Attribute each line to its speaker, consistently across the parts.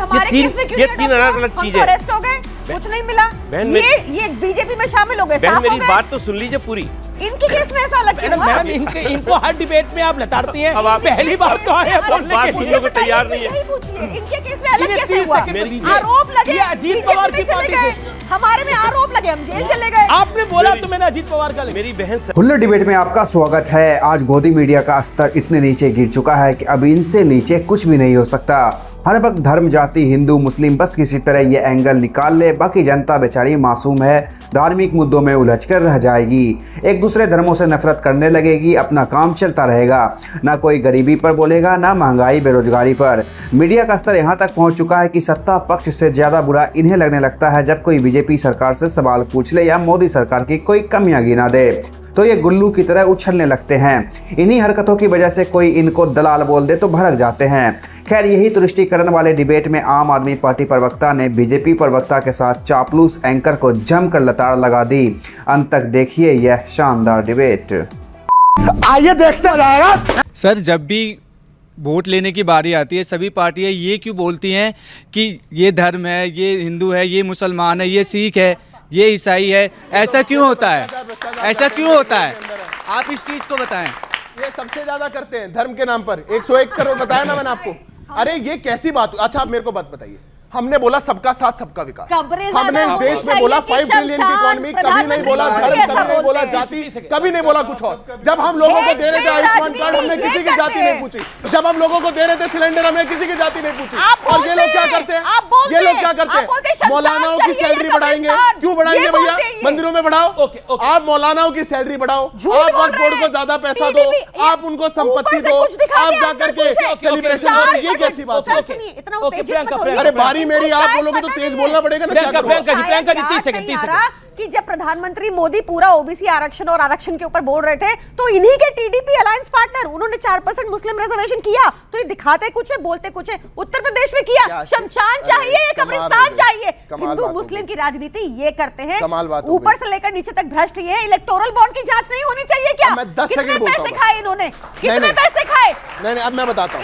Speaker 1: हमारे केस में क्यों
Speaker 2: ये तीन अलग चीजें।
Speaker 1: अरेस्ट हो गए, कुछ नहीं मिला। ये बीजेपी में शामिल हो गए।
Speaker 2: बहन मेरी बात तो सुन लीजिए पूरी।
Speaker 1: इनके केस में ऐसा अलग क्यों?
Speaker 3: मैडम इनको हर डिबेट में आप लताड़ती हैं। पहली बार तो आए बोलने
Speaker 2: बात सुनने को तैयार नहीं है।
Speaker 1: इनके केस में अलग कैसे हुआ? आरोप लगे
Speaker 3: अजीत पवार की पार्टी से,
Speaker 1: हमारे में आरोप लगे, हम जेल चले गए।
Speaker 3: आपने बोला तो मैंने अजीत पवार का।
Speaker 2: मेरी बहन
Speaker 4: हुल्लड़ डिबेट में आपका स्वागत है। आज गोदी मीडिया का स्तर इतने नीचे गिर चुका है कि अब इनसे नीचे कुछ भी नहीं हो सकता। हर वक्त धर्म, जाति, हिंदू मुस्लिम बस किसी तरह ये एंगल निकाल ले, बाकी जनता बेचारी मासूम है, धार्मिक मुद्दों में उलझ कर रह जाएगी, एक दूसरे धर्मों से नफरत करने लगेगी, अपना काम चलता रहेगा, ना कोई गरीबी पर बोलेगा, ना महंगाई बेरोजगारी पर। मीडिया का स्तर यहाँ तक पहुँच चुका है कि सत्ता पक्ष से ज़्यादा बुरा इन्हें लगने लगता है जब कोई बीजेपी सरकार से सवाल पूछ ले या मोदी सरकार की कोई कमियां गिना दे तो ये गुल्लू की तरह उछलने लगते हैं। इन्हीं हरकतों की वजह से कोई इनको दलाल बोल दे तो भड़क जाते हैं। खैर, यही तुष्टिकरण वाले डिबेट में आम आदमी पार्टी प्रवक्ता ने बीजेपी प्रवक्ता के साथ चापलूस एंकर को जमकर लताड़ लगा दी। अंत तक देखिए यह शानदार डिबेट।
Speaker 3: आइए देखते जाएगा।
Speaker 5: सर, जब भी वोट लेने की बारी आती है सभी पार्टियां ये क्यों बोलती हैं कि ये धर्म है, ये हिंदू है, ये मुसलमान है, ये सिख है, ये ईसाई है? ऐसा क्यों होता है? ऐसा क्यों होता है? आप इस चीज को बताएं।
Speaker 6: ये सबसे ज्यादा करते हैं धर्म के नाम पर। 101 करोड़ बताया ना मैंने आपको। अरे ये कैसी बात? अच्छा, आप मेरे को बात बताइए। हमने बोला सबका साथ सबका विकास, हमने इस देश में बोला 5 ट्रिलियन की इकोनॉमी, कभी नहीं बोला धर्म, कभी नहीं बोला जाति, कभी नहीं बोला कुछ और। जब हम लोगों को दे रहे थे आयुष्मान कार्ड, हमने किसी की जाति नहीं पूछी। जब हम लोगों को दे रहे थे सिलेंडर, हमने किसी की जाति नहीं पूछी। और ये लोग क्या करते हैं? ये लोग क्या करते हैं? मौलानाओं की सैलरी बढ़ाएंगे। क्यों बढ़ाएंगे भैया? मंदिरों में बढ़ाओ। आप मौलानाओं की सैलरी बढ़ाओ, आप वक्फ बोर्ड को ज्यादा पैसा दो, आप उनको संपत्ति दो, आप जाकर के सेलिब्रेशन करो। ये कैसी बात है? अरे बारी मेरी, आप बोलोगे तो तेज बोलना पड़ेगा ना।
Speaker 3: प्रियंका जी 30 सेकंड।
Speaker 1: कि जब प्रधानमंत्री मोदी पूरा ओबीसी आरक्षण और आरक्षण के ऊपर बोल रहे थे तो इन्हीं के टीडीपी अलायंस पार्टनर उन्होंने 4% मुस्लिम रिजर्वेशन किया। तो ये दिखाते कुछ है, बोलते कुछ है। उत्तर प्रदेश में किया, शमशान चाहिए, ये कब्रिस्तान चाहिए। हिंदू मुस्लिम की राजनीति ये करते हैं, ऊपर से लेकर नीचे तक भ्रष्ट। ये इलेक्टोरल बॉन्ड की जांच नहीं होनी चाहिए क्या? कितने पैसे खाए इन्होंने? कितने पैसे खाए?
Speaker 6: नहीं, अब मैं बताता हूँ।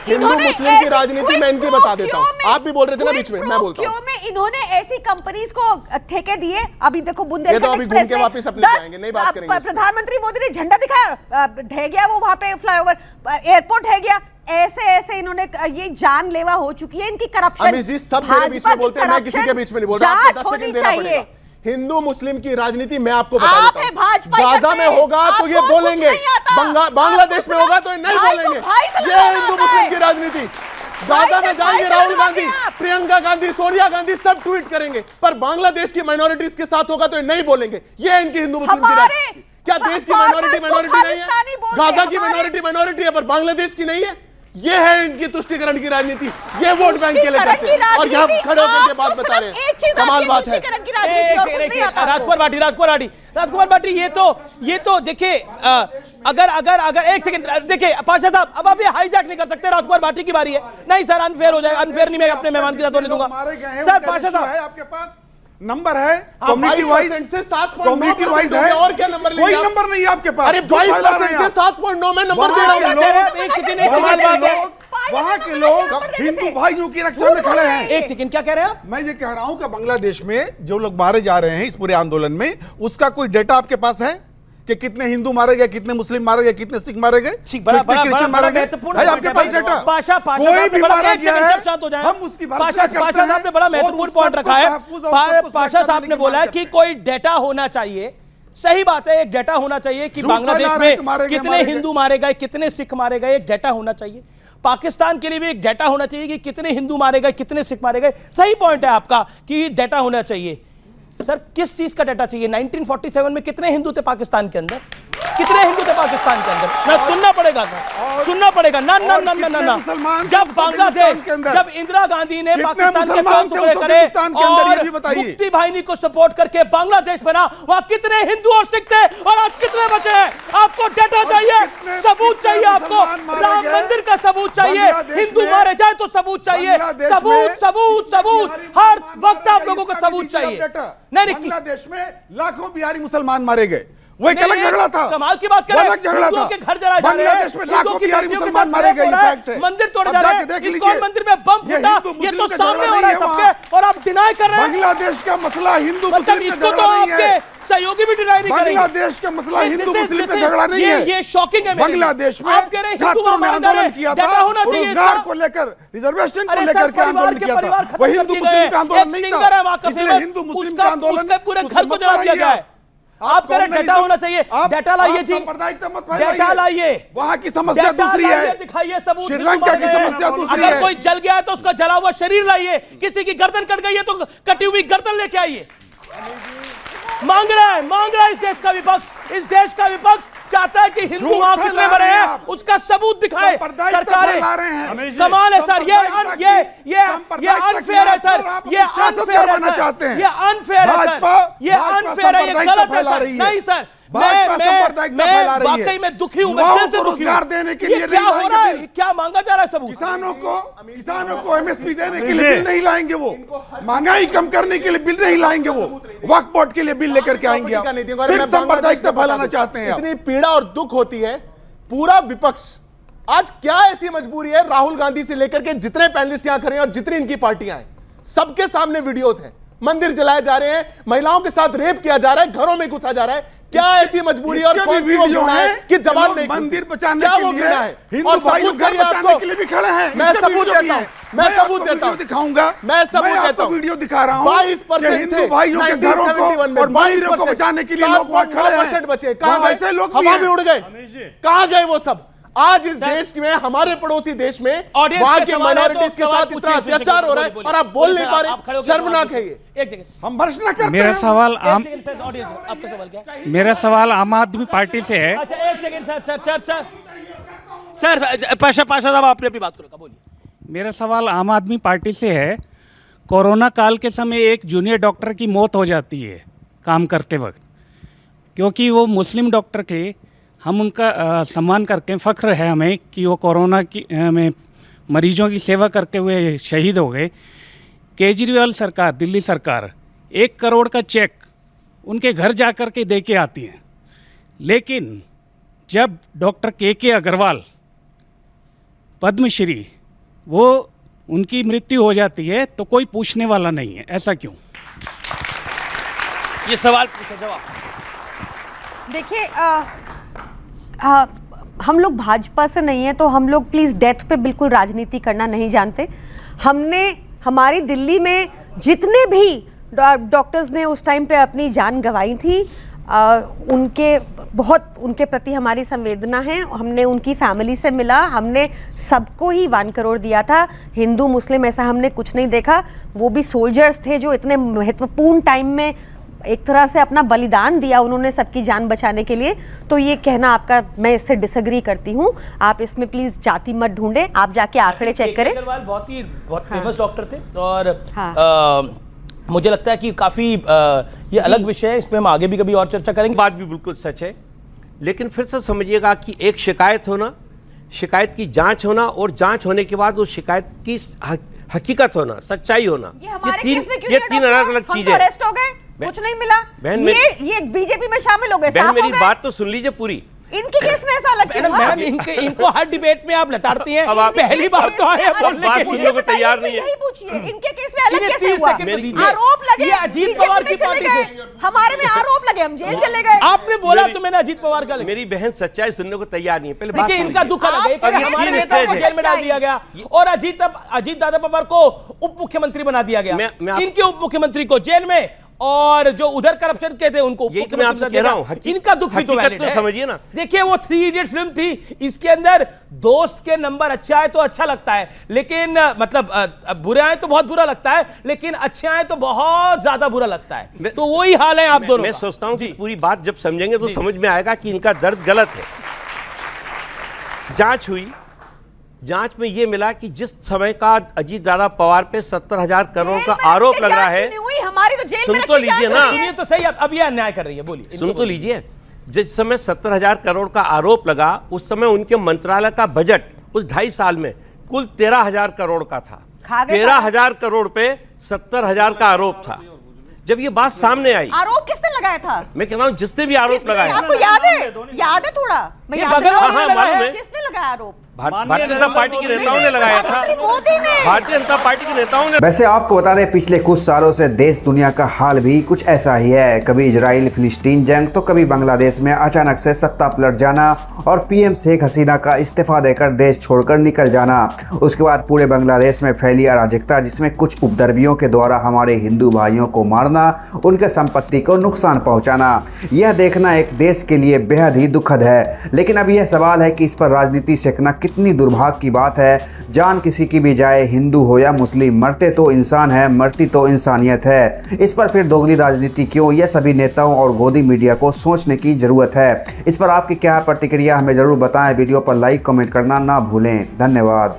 Speaker 1: हिंदू
Speaker 6: मुस्लिम की राजनीति मैं इनकी बता देता हूँ। आप भी बोल रहे थे ना बीच में, मैं बोलता हूँ।
Speaker 1: इन्होंने ऐसी कंपनीज को ठेके दिए। अभी देखो बुंदेलखंड
Speaker 6: तो अभी घूम के वापस अपने जाएंगे, नहीं बात करेंगे।
Speaker 1: प्रधानमंत्री मोदी ने झंडा दिखाया, ढह गया वो वहां पे फ्लाईओवर, एयरपोर्ट ढह गया। ऐसे इन्होंने ये जानलेवा हो चुकी है इनकी करप्शन।
Speaker 6: अमित जी सब मेरे बीच में बोलते हैं, मैं किसी के बीच में नहीं बोल रहा। आपको 10 सेकंड देना पड़ेगा। हिंदू मुस्लिम की राजनीति मैं आपको बता देता हूं। गाजा में होगा तो ये बोलेंगे, बांग्लादेश में होगा तो ये नहीं बोलेंगे। ये हिंदू मुस्लिम की राजनीति। गाजा में जाएंगे राहुल गांधी, प्रियंका गांधी, सोनिया गांधी सब ट्वीट करेंगे, पर बांग्लादेश की माइनॉरिटीज के साथ होगा तो ये नहीं बोलेंगे। ये इनकी हिंदू मुस्लिम की राजनीति। क्या देश की माइनॉरिटी नहीं है? गाजा की माइनॉरिटी है पर बांग्लादेश की नहीं है। ये है इनकी तुष्टिकरण की राजनीति। ये वोट बैंक के लिए करते हैं और यहाँ खड़े होकर के बात बता रहे हैं। कमाल बात है।
Speaker 3: राजकुमार बाटी, ये तो देखिए, अगर एक सेकंड देखिए पाशा साहब, अब आप ये हाईजैक नहीं कर सकते। राजकुमार बाटी की बारी है। नहीं सर, अनफेयर हो जाएगा। अनफेयर नहीं मैं अपने मेहमान के साथ होने दूंगा। सर पाशा साहब,
Speaker 7: आपके पास नंबर है कम्युनिटी वाइज
Speaker 6: से 7.9% है। और क्या नंबर
Speaker 7: कोई नंबर नहीं है आपके पास।
Speaker 6: अरे 22% से 7.9 में नंबर दे रहा हूं।
Speaker 7: वहाँ के लोग हिंदू भाइयों की रक्षा में खड़े हैं।
Speaker 3: एक सेकंड, क्या कह रहे हैं आप?
Speaker 7: मैं ये कह रहा हूं कि बांग्लादेश में जो लोग मारे जा रहे हैं इस पूरे आंदोलन में, उसका कोई डेटा आपके पास है कि कितने हिंदू मारे गए, कितने मुस्लिम मारे गए, कितने सिख मारे गए, कितने क्रिश्चियन मारे गए? है आपके पास डेटा? कोई भी मारा गया है, हम उसकी
Speaker 3: पाशा साहब ने बड़ा महत्वपूर्ण पॉइंट रखा है। पाशा साहब ने बोला कि कोई डेटा होना चाहिए। सही बात है, एक डेटा होना चाहिए कि बांग्लादेश में कितने हिंदू मारे गए, कितने सिख मारे गए, एक डेटा होना चाहिए। पाकिस्तान के लिए भी एक डेटा होना चाहिए कि कितने हिंदू मारे गए, कितने सिख मारे गए। सही पॉइंट है आपका कि डेटा होना चाहिए। सर, किस चीज का डेटा चाहिए? 1947 में कितने हिंदू थे पाकिस्तान के अंदर? कितने हिंदू थे पाकिस्तान के अंदर? ना सुनना पड़ेगा सर, सुनना पड़ेगा। ना ना ना ना ना जब बांग्लादेश, जब इंदिरा गांधी ने पाकिस्तान के तौर टुकड़े करे और मुफ्ती भाईनी को सपोर्ट करके बांग्लादेश बना, वहां कितने हिंदू और सिख थे और आज कितने बचे हैं? आपको डेटा चाहिए, सबूत चाहिए। आपको राम मंदिर का सबूत चाहिए, हिंदू मारे जाए तो सबूत चाहिए। सबूत सबूत सबूत, हर वक्त आप लोगों को सबूत चाहिए।
Speaker 7: बांग्लादेश में लाखों बिहारी मुसलमान मारे गए, वो एक अलग झगड़ा था।
Speaker 3: कमाल की बात कर रहे हैं,
Speaker 7: अलग झगड़ा
Speaker 3: हिंदुओं
Speaker 7: था।
Speaker 3: के घर जलाए जा रहे हैं,
Speaker 7: बांग्लादेश में लाखों
Speaker 3: हिंदुओं की
Speaker 7: बिहारी
Speaker 3: बेटियों के
Speaker 7: मुसलमान
Speaker 3: साथ
Speaker 7: मारे गए,
Speaker 3: रेप हो रहा है,
Speaker 7: फैक्ट है।
Speaker 3: मंदिर तोड़े
Speaker 7: अब
Speaker 3: जा रहे
Speaker 7: जाके
Speaker 3: हैं,
Speaker 7: देख
Speaker 3: इस्कॉन
Speaker 7: लीजिए।
Speaker 3: मंदिर में बम
Speaker 7: ये
Speaker 3: फूटा,
Speaker 7: हिंदू
Speaker 3: ये
Speaker 7: मुस्लिम
Speaker 3: तो
Speaker 7: का
Speaker 3: सामने
Speaker 7: झगड़ा
Speaker 3: हो रहा है
Speaker 7: नहीं है
Speaker 3: सबके, और आप डिनाई कर रहे हैं।
Speaker 7: बांग्लादेश का मसला हिंदू
Speaker 3: मतलब
Speaker 7: मुस्लिम का
Speaker 3: इसको तो
Speaker 7: झगड़ा नहीं
Speaker 3: आपके
Speaker 7: है।
Speaker 3: सहयोगी भी डिनाई नहीं करेंगे।
Speaker 7: बांग्लादेश का मसला
Speaker 3: ये
Speaker 7: हिंदू
Speaker 3: this is-
Speaker 7: मुस्लिम का
Speaker 3: this is-
Speaker 7: झगड़ा नहीं है।
Speaker 3: ये शॉकिंग है मेरे लिए।
Speaker 7: बांग्लादेश में
Speaker 3: आप कह रहे हैं हिंदू
Speaker 7: छात्रों ने
Speaker 3: मारे जा रहे
Speaker 7: आंदोलन
Speaker 3: हैं,
Speaker 7: किया
Speaker 3: डाटा
Speaker 7: था,
Speaker 3: होना चाहिए
Speaker 7: रोजगार
Speaker 3: इसका।
Speaker 7: को लेकर, रिजर्वेशन को
Speaker 3: अरे
Speaker 7: लेकर
Speaker 3: सर,
Speaker 7: के आंदोलन किया
Speaker 3: परिवार
Speaker 7: था।
Speaker 3: खत्म
Speaker 7: वो हिंदू
Speaker 3: कर दिए
Speaker 7: मुस्लिम
Speaker 3: गए।
Speaker 7: का आंदोलन
Speaker 3: एक
Speaker 7: नहीं
Speaker 3: सिंगर है वहाँ
Speaker 7: था,
Speaker 3: का
Speaker 7: इसलिए
Speaker 3: फेमस,
Speaker 7: हिंदू मुस्लिम
Speaker 3: उसका-
Speaker 7: का आंदोलन
Speaker 3: उसके पूरे
Speaker 7: उस
Speaker 3: घर को जला दिया गया है। आप कह रहे हैं डेटा होना चाहिए, डेटा लाइए जी, डेटा लाइए,
Speaker 7: वहां की समस्या
Speaker 3: डेटा
Speaker 7: दूसरी
Speaker 3: लाइए,
Speaker 7: है।
Speaker 3: दिखाइए सबूत।
Speaker 7: श्रीलंका की समस्या दूसरी
Speaker 3: अगर
Speaker 7: है।
Speaker 3: कोई जल गया है तो उसका जला हुआ शरीर लाइए, किसी की गर्दन कट गई है तो कटी हुई गर्दन लेके आइए। मांग रहा है इस देश का विपक्ष, इस देश का विपक्ष चाहता है कि हिंदू
Speaker 7: झूठ
Speaker 3: वहां कितने
Speaker 7: फैला
Speaker 3: बड़े
Speaker 7: रहे हैं
Speaker 3: हैं
Speaker 7: आप।
Speaker 3: उसका सबूत दिखाए
Speaker 7: सांप्रदायिकता
Speaker 3: सरकारें।
Speaker 7: फैला रहे हैं।
Speaker 3: कमाल है सर, ये अनफेयर है सर, ये अनफेयर है
Speaker 7: बनना चाहते
Speaker 3: सर,
Speaker 7: हैं।
Speaker 3: ये अनफेयर है सर, ये अनफेयर है, ये गलत है सर। नहीं सर, मैं वाकई में दुखी हूं, मैं दिल से दुखी हूं।
Speaker 7: देने के
Speaker 3: ये
Speaker 7: लिए
Speaker 3: क्या
Speaker 7: नहीं
Speaker 3: हो रहा है,
Speaker 7: लाएंगे।
Speaker 3: क्या मांगा जा रहा है सबूत?
Speaker 7: किसानों को एमएसपी देने के लिए बिल नहीं लाएंगे, वो महंगाई कम करने के लिए बिल नहीं लाएंगे, वो वक्फ बोर्ड के लिए बिल लेकर के आएंगे। सिर्फ सांप्रदायिकता फैलाना चाहते हैं।
Speaker 6: इतनी पीड़ा और दुख होती है, पूरा विपक्ष आज क्या ऐसी मजबूरी है, राहुल गांधी से लेकर के जितने पैनलिस्ट यहां खड़े हैं और जितनी इनकी पार्टियां हैं, सबके सामने वीडियोस हैं, मंदिर जलाए जा रहे हैं, महिलाओं के साथ रेप किया जा रहा है, घरों में घुसा जा रहा है। क्या ऐसी मजबूरी और कौन सी वो घृणा है कि जवान नहीं
Speaker 7: मंदिर बचाने
Speaker 6: क्या
Speaker 7: के
Speaker 6: वो
Speaker 7: लिए,
Speaker 6: घृणा है?
Speaker 7: हिंदू
Speaker 6: और
Speaker 7: भाई
Speaker 6: सबूत
Speaker 7: लोग घर
Speaker 6: चाहिए
Speaker 7: बचाने
Speaker 6: आपको?
Speaker 7: के लिए भी खड़े हैं।
Speaker 6: मैं
Speaker 7: इसका
Speaker 6: सबूत
Speaker 7: वीडियो
Speaker 6: देता
Speaker 7: भी
Speaker 6: हूं,
Speaker 7: है।
Speaker 6: मैं सबूत
Speaker 7: आपको
Speaker 6: देता
Speaker 7: वीडियो
Speaker 6: हूं,
Speaker 7: दिखाऊंगा,
Speaker 6: मैं सबूत देता
Speaker 7: आपको
Speaker 6: हूं।
Speaker 7: वीडियो दिखा रहा हूं।
Speaker 6: 22%
Speaker 7: हिंदू भाइयों के घरों को और मंदिरों को बचाने के लिए लोग वहां खड़े हैं।
Speaker 6: बचे, कहां गए?
Speaker 7: ऐसे लोग
Speaker 6: हवा में उड़ गए, कहां गए वो सब? आज इस देश में, हमारे पड़ोसी देश में वहां की माइनॉरिटीज के साथ इतना अत्याचार हो रहा है और आप बोल नहीं पा रहे, शर्मनाक है ये।
Speaker 3: एक सेकंड,
Speaker 7: हम भर्ष न करते
Speaker 8: मेरा
Speaker 7: हैं।
Speaker 8: सवाल
Speaker 3: आपका सवाल क्या है?
Speaker 8: मेरा सवाल आम आदमी पार्टी से है।
Speaker 3: अच्छा एक सेकंड सर पाशा साहब आपने अपनी बात करो, बोलिए।
Speaker 8: मेरा सवाल आम आदमी पार्टी से है। कोरोना काल के समय एक जूनियर डॉक्टर की मौत हो जाती है काम करते वक्त, क्योंकि वो मुस्लिम डॉक्टर थे। हम उनका सम्मान करते हैं, फ़ख्र है हमें कि वो कोरोना की में मरीजों की सेवा करते हुए शहीद हो गए। केजरीवाल सरकार, दिल्ली सरकार 1 करोड़ का चेक उनके घर जा कर के दे के आती है, लेकिन जब डॉक्टर के अग्रवाल पद्मश्री वो उनकी मृत्यु हो जाती है तो कोई पूछने वाला नहीं है, ऐसा क्यों?
Speaker 3: ये सवाल पूछा, जवाब।
Speaker 1: देखिए हम लोग भाजपा से नहीं है तो हम लोग प्लीज डेथ पे बिल्कुल राजनीति करना नहीं जानते। हमने हमारी दिल्ली में जितने भी डॉक्टर्स ने उस टाइम पे अपनी जान गंवाई थी, उनके प्रति हमारी संवेदना है। हमने उनकी फैमिली से मिला, हमने सबको ही 1 करोड़ दिया था। हिंदू मुस्लिम ऐसा हमने कुछ नहीं देखा। वो भी सोल्जर्स थे जो इतने महत्वपूर्ण टाइम में एक तरह से अपना बलिदान दिया उन्होंने सबकी जान बचाने के लिए। तो ये कहना आपका, मैं इससे डिसएग्री करती हूँ। आप इसमें प्लीज जाति मत ढूंढे, आप जाके आंकड़े चेक करें।
Speaker 3: अग्रवाल बहुत फेमस डॉक्टर थे और
Speaker 1: हाँ।
Speaker 3: मुझे लगता है कि काफी ये अलग विषय है, इस पे हम आगे भी कभी और चर्चा करेंगे।
Speaker 2: बात भी बिल्कुल सच है, लेकिन फिर से समझिएगा कि एक शिकायत होना, शिकायत की जांच होना और जांच होने के बाद उस शिकायत की हकीकत होना, सच्चाई होना, ये तीन अलग अलग चीजें।
Speaker 1: अरेस्ट हो गए, कुछ नहीं मिला, ये बीजेपी में शामिल हो गए।
Speaker 2: बहन मेरी बात तो सुन लीजिए पूरी।
Speaker 1: इनके केस में ऐसा लगता है
Speaker 3: मैडम, इनको हर डिबेट में आप लताड़ती हैं। पहली बार तो आए बोलने
Speaker 2: बात सुनने को तैयार नहीं है।
Speaker 1: यही पूछिए, इनके केस में अलग कैसे हुआ?
Speaker 3: 30 सेकंड दीजिए।
Speaker 1: आरोप लगे,
Speaker 3: ये अजीत पवार की पार्टी से,
Speaker 1: हमारे में आरोप लगे, हम जेल चले गए।
Speaker 3: आपने बोला तो मैंने अजीत पवार का।
Speaker 2: मेरी बहन सच्चाई सुनने को तैयार नहीं है। पहले
Speaker 3: देखिए, इनका दुख अलग है कि हमारे नेता को जेल में डाल दिया गया और अजीत दादा पवार को उप मुख्यमंत्री बना दिया गया। इनके उप मुख्यमंत्री को जेल में, और जो उधर करप्शन के थे उनको
Speaker 2: यही तो मैं आपसे कह रहा हूं।
Speaker 3: इनका दुख भी तो वैलिड है,
Speaker 2: समझिए ना।
Speaker 3: देखिए वो 3 इडियट फिल्म थी, इसके अंदर दोस्त के नंबर अच्छा है तो अच्छा लगता है, लेकिन मतलब बुरे आए तो बहुत बुरा लगता है, लेकिन अच्छे आए तो बहुत ज्यादा बुरा लगता है। तो वही हाल है आप दोनों।
Speaker 2: मैं सोचता हूं कि पूरी बात जब समझेंगे तो समझ में आएगा कि इनका दर्द गलत है। जांच हुई, जांच में यह मिला कि जिस समय का अजीत दादा पवार पे 70,000 करोड़ का आरोप लग रहा है,
Speaker 1: हमारी तो जेल
Speaker 2: सुन तो लीजिए ना,
Speaker 3: सुनिए तो सही। अब ये अन्याय कर रही है, बोलिए।
Speaker 2: सुन तो लीजिए। जिस समय 70,000 करोड़ का आरोप लगा, उस समय उनके मंत्रालय का बजट उस 2.5 साल में कुल 13,000 करोड़ का था। 13,000 करोड़ पे 70,000 का आरोप था। जब ये बात सामने आई,
Speaker 1: आरोप किसने लगाया था?
Speaker 2: मैं कह रहा हूँ जिसने भी आरोप लगाया,
Speaker 1: आपको याद है थोड़ा? मैं याद
Speaker 2: है,
Speaker 1: किसने लगाया आरोप?
Speaker 2: भारतीय जनता पार्टी के नेताओं ने लगाया था। भारतीय जनता पार्टी के नेताओं ने।
Speaker 4: वैसे आपको बता दें, पिछले कुछ सालों से देश दुनिया का हाल भी कुछ ऐसा ही है। कभी इजराइल फिलिस्तीन जंग, तो कभी बांग्लादेश में अचानक से सत्ता पलट जाना और पीएम शेख हसीना का इस्तीफा देकर देश छोड़कर निकल जाना। उसके बाद पूरे बांग्लादेश में फैली अराजकता, जिसमें कुछ उपद्रवियों के द्वारा हमारे हिंदू भाइयों को मारना, उनके संपत्ति को नुकसान पहुंचाना। यह देखना एक देश के लिए बेहद ही दुखद है। लेकिन अब यह सवाल है कि इस पर राजनीति सेकना कितनी दुर्भाग्य की बात है। जान किसी की भी जाए, हिंदू हो या मुस्लिम, मरते तो इंसान है, मरती तो इंसानियत है। इस पर फिर दोगली राजनीति क्यों? यह सभी नेताओं और गोदी मीडिया को सोचने की जरूरत है। इस पर आपकी क्या प्रतिक्रिया हमें जरूर बताएं। वीडियो पर लाइक कमेंट करना ना भूलें। धन्यवाद।